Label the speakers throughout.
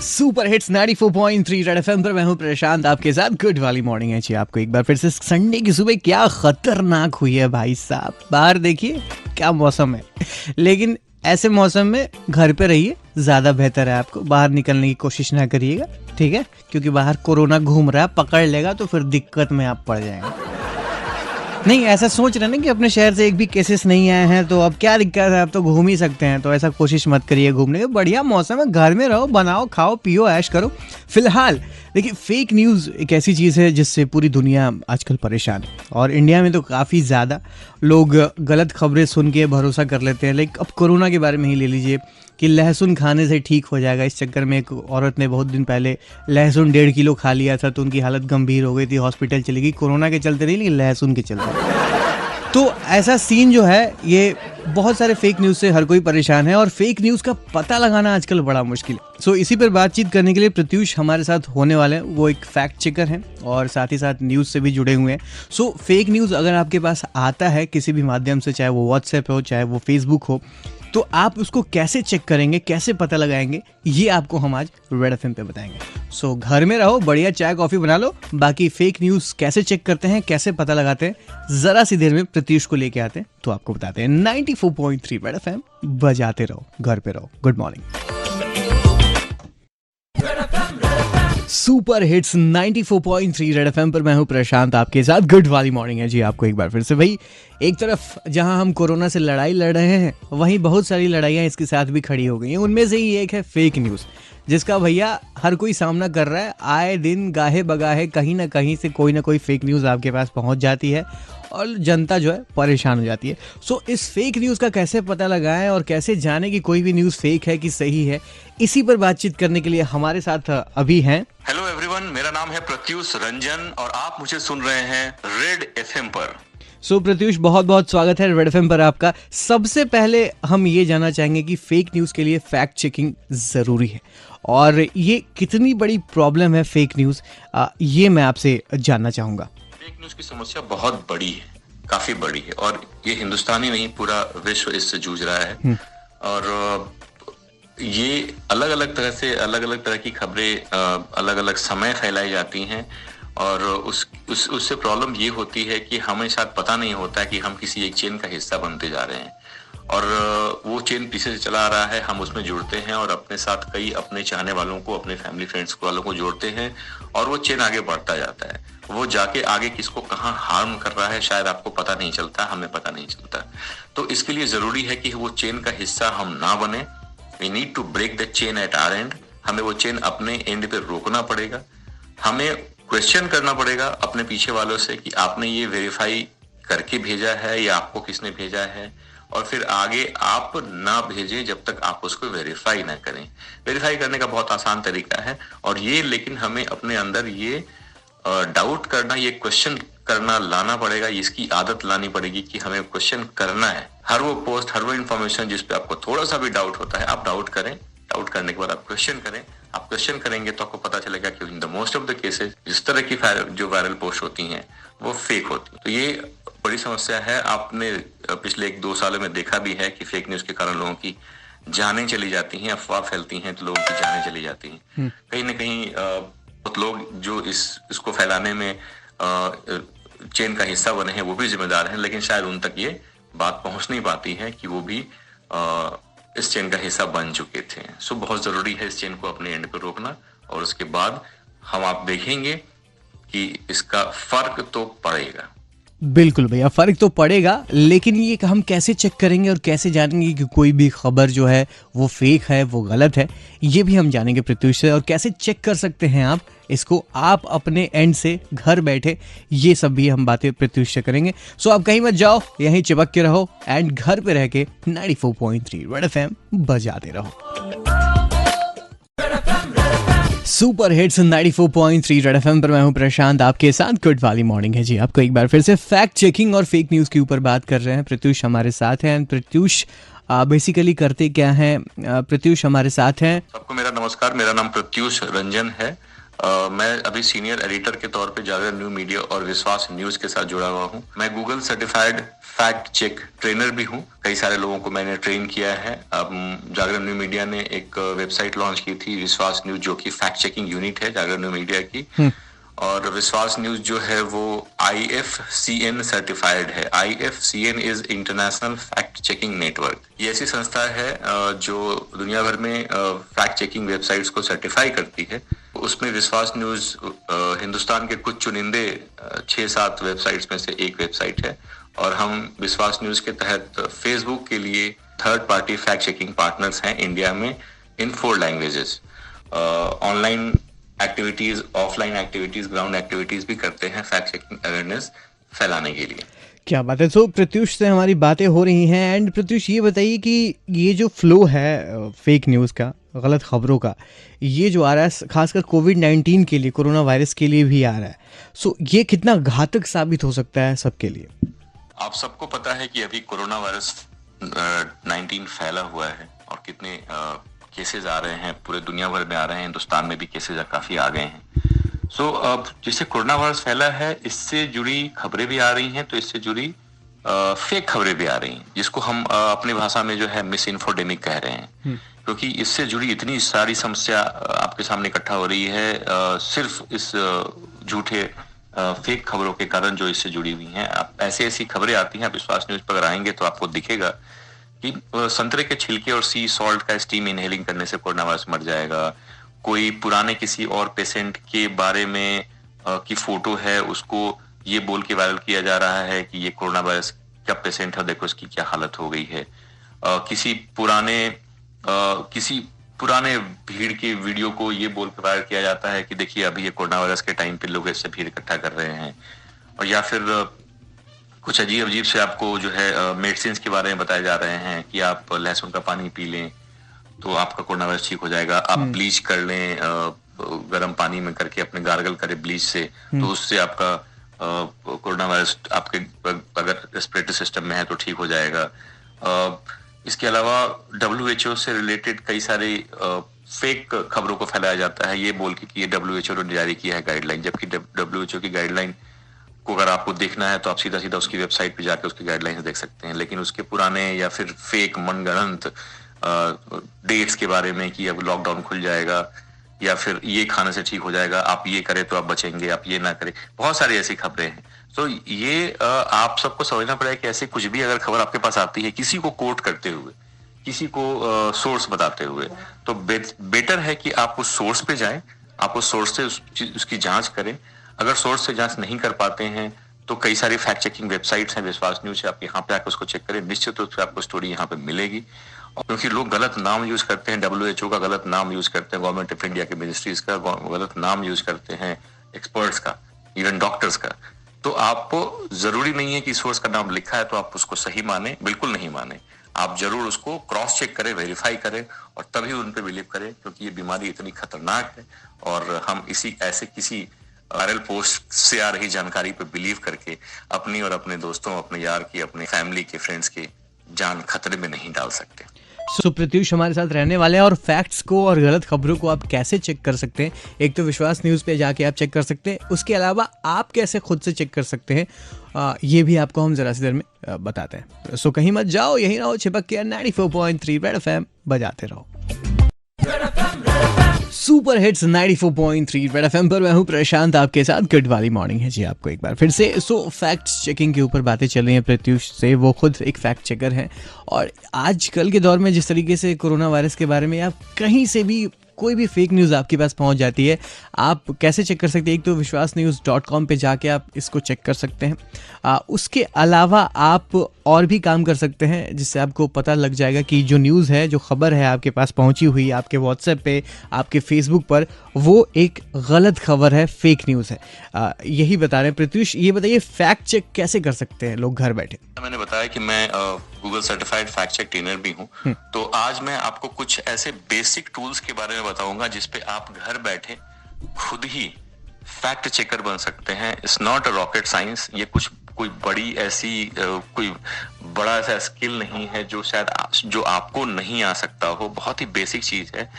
Speaker 1: Super hits 94.3 red FM पर मैं हूं प्रशांत आपके साथ। गुड वाली मॉर्निंग है जी आपको एक बार फिर से। संडे की सुबह क्या खतरनाक हुई है भाई साहब, बाहर देखिए क्या मौसम है। लेकिन ऐसे मौसम में घर पे रहिए, ज़्यादा बेहतर है। आपको बाहर निकलने की कोशिश ना करिएगा, ठीक है, क्योंकि बाहर कोरोना घूम रहा है, पकड़ लेगा तो फिर दिक्कत में आप पड़ जाएंगे। नहीं, ऐसा सोच रहे हैं ना कि अपने शहर से एक भी केसेस नहीं आए हैं तो अब क्या दिक्कत है, अब तो घूम ही सकते हैं। तो ऐसा कोशिश मत करिए घूमने की। बढ़िया मौसम है, घर में रहो, बनाओ, खाओ, पियो, ऐश करो। फिलहाल देखिए, फेक न्यूज़ एक ऐसी चीज़ है जिससे पूरी दुनिया आजकल परेशान है, और इंडिया में तो काफ़ी ज़्यादा लोग गलत खबरें सुन के भरोसा कर लेते हैं। लाइक अब कोरोना के बारे में ही ले लीजिए कि लहसुन खाने से ठीक हो जाएगा। इस चक्कर में एक औरत ने बहुत दिन पहले लहसुन 1.5 किलो खा लिया था तो उनकी हालत गंभीर हो गई थी, हॉस्पिटल चली गई। कोरोना के चलते नहीं, लेकिन लहसुन के चलते। तो ऐसा सीन जो है, ये बहुत सारे फेक न्यूज़ से हर कोई परेशान है, और फेक न्यूज़ का पता लगाना आजकल बड़ा मुश्किल है। सो इसी पर बातचीत करने के लिए प्रत्यूष हमारे साथ होने वाले हैं। वो एक फैक्ट चेकर हैं और साथ ही साथ न्यूज़ से भी जुड़े हुए हैं। सो फेक न्यूज़ अगर आपके पास आता है किसी भी माध्यम से, चाहे वो व्हाट्सएप हो, चाहे वो फेसबुक हो, तो आप उसको कैसे चेक करेंगे, कैसे पता लगाएंगे, ये आपको हम आज रेड एफएम पे बताएंगे। सो घर में रहो, बढ़िया चाय कॉफी बना लो। बाकी फेक न्यूज़ कैसे चेक करते हैं, कैसे पता लगाते हैं, जरा सी देर में प्रत्युष को लेके आते हैं तो आपको बताते हैं। 94.3 रेड एफएम बजाते रहो, घर पे रहो। Good morning. Super hits 94.3 red FM पर मैं हूं प्रशांत आपके साथ। गुड वाली मॉर्निंग है जी आपको एक बार फिर से। भाई, एक तरफ जहां हम कोरोना से लड़ाई लड़ रहे हैं, वहीं बहुत सारी लड़ाइयां इसके साथ भी खड़ी हो गई हैं। उनमें से ही एक है फेक न्यूज़, जिसका भैया हर कोई सामना कर रहा है। आए दिन गाहे बगाहे कहीं ना कहीं से कोई ना कोई फेक न्यूज़ आपके पास पहुंच जाती है और जनता जो है परेशान हो जाती है। सो इस फेक न्यूज़ का कैसे पता लगाएं और कैसे जाने कि कोई भी न्यूज़ फेक है कि सही है, इसी पर बातचीत करने के लिए हमारे साथ अभी हैं।
Speaker 2: हेलो एवरीवन, मेरा नाम है प्रत्युष रंजन और आप मुझे सुन रहे हैं रेड एफएम पर।
Speaker 1: सो प्रत्युष, बहुत बहुत स्वागत है रेड एफएम पर आपका। सबसे पहले हम ये जानना चाहेंगे कि फेक न्यूज़ के लिए फैक्ट चेकिंग ज़रूरी है, और ये कितनी बड़ी प्रॉब्लम है फेक न्यूज़, ये मैं आपसे जानना चाहूँगा।
Speaker 2: फेक न्यूज़ की समस्या बहुत बड़ी है, काफ़ी बड़ी है, और ये हिंदुस्तान ही नहीं, पूरा विश्व इससे जूझ रहा है। और ये अलग अलग तरह से, अलग अलग तरह की खबरें अलग अलग समय फैलाई जाती हैं, और उससे प्रॉब्लम ये होती है कि हमें शायद पता नहीं होता है कि हम किसी एक चेन का हिस्सा बनते जा रहे हैं, और वो चेन पीछे से चला आ रहा है, हम उसमें जुड़ते हैं और अपने साथ कई अपने चाहने वालों को, अपने फैमिली फ्रेंड्स वालों को जोड़ते हैं, और वो चेन आगे बढ़ता जाता है। वो जाके आगे किसको कहाँ हार्म कर रहा है शायद आपको पता नहीं चलता, हमें पता नहीं चलता। तो इसके लिए जरूरी है कि वो चेन का हिस्सा हम ना बने। We need to break the chain at our end। हमें वो चेन अपने एंड पे रोकना पड़ेगा। हमें क्वेश्चन करना पड़ेगा अपने पीछे वालों से कि आपने ये वेरीफाई करके भेजा है या आपको किसने भेजा है, और फिर आगे आप ना भेजें जब तक आप उसको वेरीफाई ना करें। वेरीफाई करने का बहुत आसान तरीका है, और ये लेकिन हमें अपने अंदर ये डाउट करना, ये क्वेश्चन करना लाना पड़ेगा। इसकी आदत लानी पड़ेगी कि हमें क्वेश्चन करना है। हर वो पोस्ट, हर वो इन्फॉर्मेशन जिस पे आपको थोड़ा सा भी डाउट होता है, आप डाउट करें। डाउट करने के बाद आप क्वेश्चन करें। आप क्वेश्चन करेंगे तो आपको पता चलेगा कि in the most of the cases जिस तरह की जो वायरल पोस्ट होती हैं वो फेक होती है। तो ये बड़ी समस्या है। आपने पिछले 1-2 सालों में देखा भी है कि फेक न्यूज के कारण लोगों की जानें चली जाती हैं, अफवाह फैलती हैं तो लोगों की जानें चली जाती हैं। कहीं ना कहीं बहुत लोग जो इसको फैलाने में चेन का हिस्सा बने हैं वो भी जिम्मेदार हैं, लेकिन शायद उन तक ये बात पहुंच नहीं पाती है कि वो भी इस चेन का हिस्सा बन चुके थे। सो बहुत जरूरी है इस चेन को अपने एंड पे रोकना, और उसके बाद आप देखेंगे कि इसका फर्क तो पड़ेगा।
Speaker 1: बिल्कुल भैया, फर्क तो पड़ेगा, लेकिन ये हम कैसे चेक करेंगे और कैसे जानेंगे कि कोई भी खबर जो है वो फेक है, वो गलत है, ये भी हम जानेंगे प्रत्युष से। और कैसे चेक कर सकते हैं आप इसको, आप अपने एंड से घर बैठे, ये सब भी हम बातें प्रत्युष से करेंगे। सो आप कहीं मत जाओ, यहीं चिपक के रहो एंड घर पे रह के 94.3 रेड एफएम बजाते रहो। सुपर हिट्स 94.3 रेड एफएम पर मैं हूं प्रशांत आपके साथ। गुड वाली मॉर्निंग है जी आपको एक बार फिर से। फैक्ट चेकिंग और फेक न्यूज़ के ऊपर बात कर रहे हैं। प्रत्युष हमारे साथ हैं। प्रत्युष बेसिकली करते क्या हैं? प्रत्युष हमारे साथ हैं।
Speaker 2: सबको मेरा नमस्कार, मेरा नाम प्रत्युष रंजन है। मैं अभी सीनियर एडिटर के तौर पे जागरण न्यू मीडिया और विश्वास न्यूज के साथ जुड़ा हुआ हूँ। मैं Google certified fact check trainer भी हूँ। कई सारे लोगों को मैंने ट्रेन किया है। अब जागरण न्यू मीडिया ने एक वेबसाइट लॉन्च की थी, विश्वास न्यूज, जो कि फैक्ट चेकिंग यूनिट है जागरण न्यू मीडिया की। और विश्वास न्यूज जो है वो IFCN सर्टिफाइड है। IFCN is international fact checking network. ये ऐसी संस्था है जो दुनिया भर में फैक्ट चेकिंग वेबसाइट्स को सर्टिफाई करती है। उसमें विश्वास न्यूज हिंदुस्तान के कुछ चुनिंदे 6-7 वेबसाइट्स में से एक वेबसाइट है। और हम विश्वास न्यूज के तहत फेसबुक के लिए third party fact checking partners हैं इंडिया में इन 4 languages. Online activities, offline activities, ground activities भी करते हैं फैक्ट चेकिंग अवेयरनेस फैलाने के लिए।
Speaker 1: क्या बात है। तो प्रत्युष से हमारी बातें हो रही हैं एंड प्रत्युष ये बताइए कि ये जो फ्लो है फेक न्यूज़ का, गलत खबरों का, ये जो आ रहा है खासकर कोविड-19 के लिए, कोरोना वायरस के लिए भी आ रहा है, सो ये कितना घातक साबित हो सकता है सबके लिए?
Speaker 2: आप सबको पता है कि अभी कोरोना वायरस 19 फैला हुआ है और कितने केसेस आ रहे हैं, पूरे दुनिया भर में आ रहे हैं, हिंदुस्तान में भी केसेस काफी आ गए हैं। सो अब जैसे कोरोना वायरस फैला है, इससे जुड़ी खबरें भी आ रही हैं, तो इससे जुड़ी फेक खबरें भी आ रही हैं, जिसको हम अपनी भाषा में जो है मिस इन्फोडेमिक कह रहे हैं। क्योंकि इससे जुड़ी इतनी सारी समस्या आपके सामने इकट्ठा हो रही है, सिर्फ इस झूठे फेक खबरों के कारण जो इससे जुड़ी हुई हैं। ऐसी ऐसी खबरें आती हैं, आप विश्वास न्यूज पर अगर आएंगे तो आपको दिखेगा कि संतरे के छिलके और सी सॉल्ट का स्टीम इनहेलिंग करने से कोरोना वायरस मर जाएगा। कोई पुराने किसी और पेशेंट के बारे में की फोटो है, उसको ये बोल के वायरल किया जा रहा है कि ये कोरोना वायरस का पेशेंट है, देखो इसकी क्या हालत हो गई है। किसी पुराने भीड़ की वीडियो को ये बोल के वायरल किया जाता है कि देखिए अभी ये कोरोना वायरस के टाइम पे लोग इससे भीड़ इकट्ठा कर रहे हैं। और या फिर कुछ अजीब से आपको जो है मेडिसिन के बारे में बताए जा रहे हैं कि आप लहसुन का पानी पी लें तो आपका कोरोना वायरस ठीक हो जाएगा, आप ब्लीच कर लें गर्म पानी में करके, अपने गार्गल करें ब्लीच से, तो उससे आपका कोरोना वायरस आपके अगर रेस्पिरेटरी सिस्टम में है तो ठीक हो जाएगा। इसके अलावा WHO से रिलेटेड कई सारे फेक खबरों को फैलाया जाता है ये बोल के कि ये WHO ने जारी किया है गाइडलाइन, जबकि WHO की गाइडलाइन को अगर आपको देखना है तो आप सीधा सीधा उसकी वेबसाइट पे जाके उसकी गाइडलाइंस देख सकते हैं। लेकिन उसके पुराने या फिर फेक मनगढ़ंत डेट्स के बारे में कि अब लॉकडाउन खुल जाएगा या फिर ये खाने से ठीक हो जाएगा, आप ये करें तो आप बचेंगे, आप ये ना करें, बहुत सारी ऐसी खबरें हैं। तो ये आप सबको समझना पड़ेगा कि ऐसे कुछ भी अगर खबर आपके पास आती है किसी को कोट करते हुए, किसी को सोर्स बताते हुए, तो बेटर है कि आप उस सोर्स पे जाएं, आप उस सोर्स से उसकी जांच करें। अगर सोर्स से जांच नहीं कर पाते हैं तो कई सारी फैक्ट चेकिंग वेबसाइट्स हैं, विश्वास न्यूज है, आप यहाँ पे आकर उसको चेक करें, निश्चित रूप से आपको स्टोरी यहाँ पे मिलेगी। क्योंकि लोग गलत नाम यूज करते हैं, WHO का गलत नाम यूज करते हैं, गवर्नमेंट ऑफ इंडिया के मिनिस्ट्रीज का गलत नाम यूज करते हैं, एक्सपर्ट्स का, इवन डॉक्टर्स का। तो आपको जरूरी नहीं है कि सोर्स का नाम लिखा है तो आप उसको सही माने, बिल्कुल नहीं माने। आप जरूर उसको क्रॉस चेक करें, वेरीफाई करें और तभी उन पे बिलीव करें, क्योंकि ये बीमारी इतनी खतरनाक है और हम किसी वायरल पोस्ट से आ रही जानकारी पे बिलीव करके अपनी और अपने दोस्तों, अपने यार की, अपने फैमिली के, फ्रेंड्स के जान खतरे में नहीं डाल सकते।
Speaker 1: सो प्रत्युष हमारे साथ रहने वाले हैं और फैक्ट्स को और गलत खबरों को आप कैसे चेक कर सकते हैं, एक तो विश्वास न्यूज़ पे जाके आप चेक कर सकते हैं, उसके अलावा आप कैसे खुद से चेक कर सकते हैं ये भी आपको हम जरा सी देर में बताते हैं। सो कहीं मत जाओ, यही रहो चिपक के 94.3 रेड FM बजाते रहो। सुपर हिट्स 94.3 रेड FM पर मैं हूं प्रशांत आपके साथ। गुड वाली मॉर्निंग है जी आपको एक बार फिर से। सो फैक्ट्स चेकिंग के ऊपर बातें चल रही हैं प्रत्युष से, वो खुद एक फैक्ट चेकर हैं और आजकल के दौर में जिस तरीके से कोरोना वायरस के बारे में आप कहीं से भी कोई भी फेक न्यूज़ आपके पास पहुंच जाती है, आप कैसे चेक कर सकते हैं? एक तो विश्वासन्यूज़.com पे जाके आप इसको चेक कर सकते हैं। उसके अलावा आप और भी काम कर सकते हैं जिससे आपको पता लग जाएगा कि जो न्यूज़ है, जो खबर है आपके पास पहुंची हुई आपके व्हाट्सएप पे, आपके फेसबुक पर, वो एक गलत खबर है, फेक न्यूज़ है। यही बता रहे हैं प्रत्युष। ये बताइए फैक्ट चेक कैसे कर सकते हैं लोग घर बैठे?
Speaker 2: मैंने बताया कि मैं Google certified fact check trainer भी हूँ, तो आज मैं आपको कुछ ऐसे बेसिक टूल्स के बारे में बताऊंगा जिसपे आप घर बैठे खुद ही फैक्ट चेकर बन सकते हैं। It's not a rocket science, ये कोई बड़ी ऐसी कोई बड़ा ऐसा स्किल नहीं है जो शायद जो आपको नहीं आ सकता हो, बहुत ही बेसिक चीज है।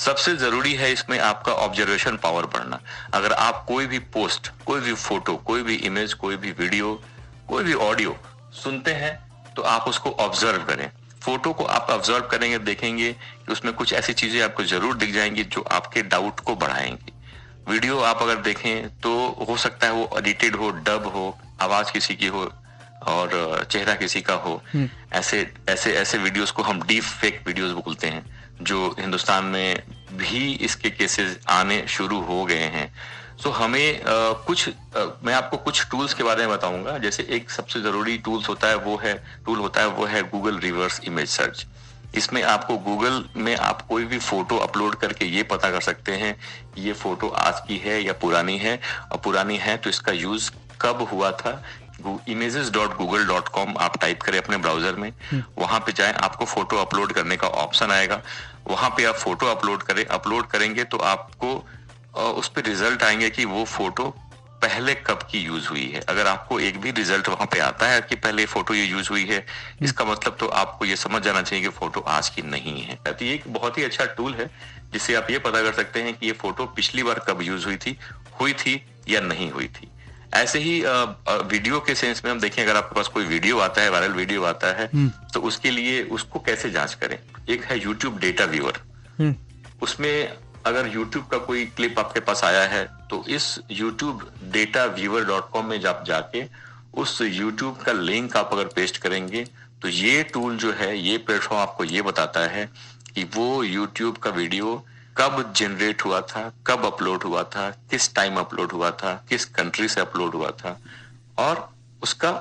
Speaker 2: सबसे जरूरी है इसमें आपका ऑब्जर्वेशन पावर बढ़ना। अगर आप कोई भी पोस्ट, कोई भी फोटो, कोई भी इमेज, कोई भी वीडियो, कोई भी ऑडियो सुनते हैं तो आप उसको ऑब्जर्व करें। फोटो को आप ऑब्जर्व करेंगे, देखेंगे कि उसमें कुछ ऐसी चीजें आपको जरूर दिख जाएंगी जो आपके डाउट को बढ़ाएंगी। वीडियो आप अगर देखें तो हो सकता है वो एडिटेड हो, डब हो, आवाज किसी की हो और चेहरा किसी का हो। ऐसे ऐसे ऐसे वीडियोस को हम डीप फेक वीडियोस बोलते हैं, जो हिंदुस्तान में भी इसके केसेस आने शुरू हो गए हैं। सो हमें मैं आपको कुछ टूल्स के बारे में बताऊंगा। जैसे एक सबसे जरूरी टूल होता है वो है गूगल रिवर्स इमेज सर्च। इसमें आपको गूगल में आप कोई भी फोटो अपलोड करके ये पता कर सकते हैं ये फोटो आज की है या पुरानी है, और पुरानी है तो इसका यूज कब हुआ था। images.google.com आप टाइप करें अपने ब्राउजर में, वहां पे जाएं, आपको फोटो अपलोड करने का ऑप्शन आएगा। वहां पे आप फोटो अपलोड करेंगे तो आपको उस पे रिजल्ट आएंगे कि वो फोटो पहले कब की यूज हुई है। अगर आपको एक भी रिजल्ट वहां पे आता है कि पहले फोटो ये यूज हुई है, इसका मतलब तो आपको ये समझ जाना चाहिए कि फोटो आज की नहीं है। तो ये एक बहुत ही अच्छा टूल है जिससे आप ये पता कर सकते हैं कि ये फोटो पिछली बार कब यूज हुई थी या नहीं हुई थी। ऐसे ही वीडियो के सेंस में हम देखें, अगर आपके पास कोई वीडियो आता है, वायरल वीडियो आता है, तो उसके लिए उसको कैसे जांच करें। एक है यूट्यूब डेटा व्यूअर। उसमें अगर YouTube का कोई क्लिप आपके पास आया है तो इस YouTube dataviewer.com में आप जाके उस YouTube का लिंक आप अगर पेस्ट करेंगे तो ये टूल जो है, ये प्लेटफॉर्म आपको ये बताता है कि वो YouTube का वीडियो कब जनरेट हुआ था, कब अपलोड हुआ था, किस टाइम अपलोड हुआ था, किस कंट्री से अपलोड हुआ था और उसका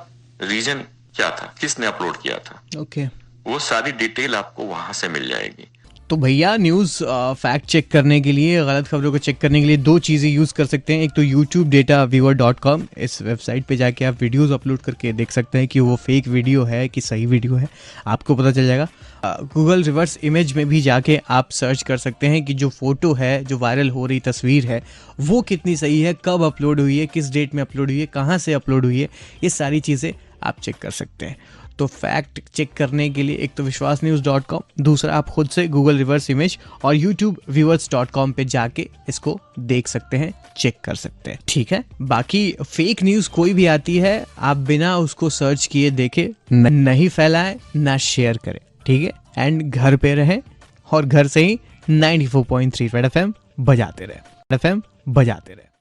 Speaker 2: रीजन क्या था, किसने अपलोड किया था।
Speaker 1: ओके,
Speaker 2: वो सारी डिटेल आपको वहां से मिल जाएगी।
Speaker 1: तो भैया न्यूज़ फैक्ट चेक करने के लिए, गलत खबरों को चेक करने के लिए दो चीज़ें यूज़ कर सकते हैं। एक तो youtube-dataviewer.com, इस वेबसाइट पे जाके आप वीडियोस अपलोड करके देख सकते हैं कि वो फेक वीडियो है कि सही वीडियो है, आपको पता चल जाएगा। गूगल रिवर्स इमेज में भी जाके आप सर्च कर सकते हैं कि जो फोटो है, जो वायरल हो रही तस्वीर है, वो कितनी सही है, कब अपलोड हुई है, किस डेट में अपलोड हुई है, कहाँ से अपलोड हुई है, ये सारी चीज़ें आप चेक कर सकते हैं। तो फैक्ट चेक करने के लिए एक तो विश्वासन्यूज़.com, दूसरा आप खुद से गूगल रिवर्स इमेज और youtubeviewers.com पे जाके इसको देख सकते हैं, चेक कर सकते हैं। ठीक है, बाकी फेक न्यूज़ कोई भी आती है, आप बिना उसको सर्च किए देखे नहीं फैलाएं, ना शेयर करें। ठीक है, एंड घर पे रहें और घर से ही 94.3 रेड एफएम बजाते रहे।